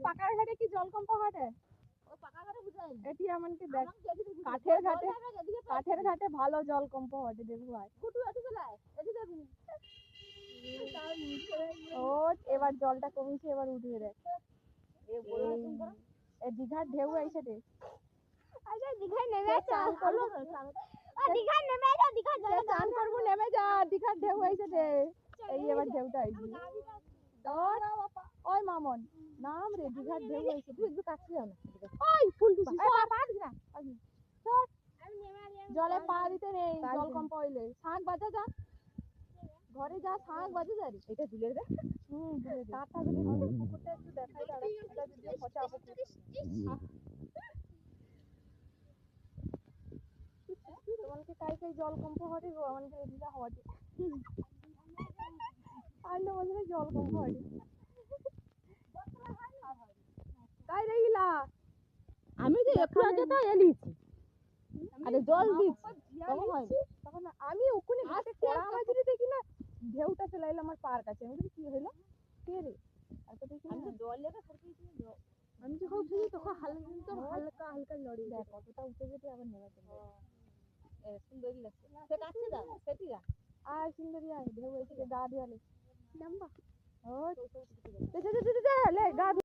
পাকার ঘাটে কি জলকম্প ঘটে? ও পাকা ঘাটে বুঝাই এটি আমাকে দেখ কাঠের ঘাটে ভালো জলকম্প ঘটে দেখবো আয়। কুটু এদিকে লাই এদিকে দেখুন ও এবার জলটা কমিছে, এবার উঠবে দেখ। এই দীঘার ঢেউ আইছে রে। আচ্ছা দীঘায় নেমে চান করবো, দীঘায় নেমে যা দীঘার জলে চান করবো, নেমে যা, দীঘার ঢেউ আইছে রে। এই এবার ঢেউটা আইছে। ওই মামন নাম রে, দীঘার ঢেউ আইছে। তুই একটু কাছে যাও না। ওই ফুল দিছি জলে পা দিতে নেই, জলকম্প হইলে। শাঁখ বাজা যা, ঘরে যা, শাঁখ বাজে যা রে। এটা দুলে দে। দুলে দে। তারটা যদি পুকুরটা একটু দেখাই দাঁড়া, এটা যদি পচা পুকুর। তোমাকে কাই কাই জলকম্প ঘটে গো, আমাকে এদিকে ঘটে। আর না বললে জলকম্প ঘটে। তাই রইলা আমি যে একটু আগে তো এলিছি আরে জল দিচ্ছি তখন আমি ওখানে ঘাটে কড়া মাঝিরে দেখি না, ঢেউটা চলে এলো আমার পার কাছে। আমি বলি কি হলো কে রে, তারপর দেখি জল লেগে সরকি আমি যখন উঠেছি তখন হালকা হালকা লড়ে দেখ কতটা উঠে যেতে আবার নেমে চলে সুন্দরী লাগছে সে কাছে যা সেটি যা আর সুন্দরী আয় ঢেউ এসে গা ধোয়ালে নাম্বা ও লে গা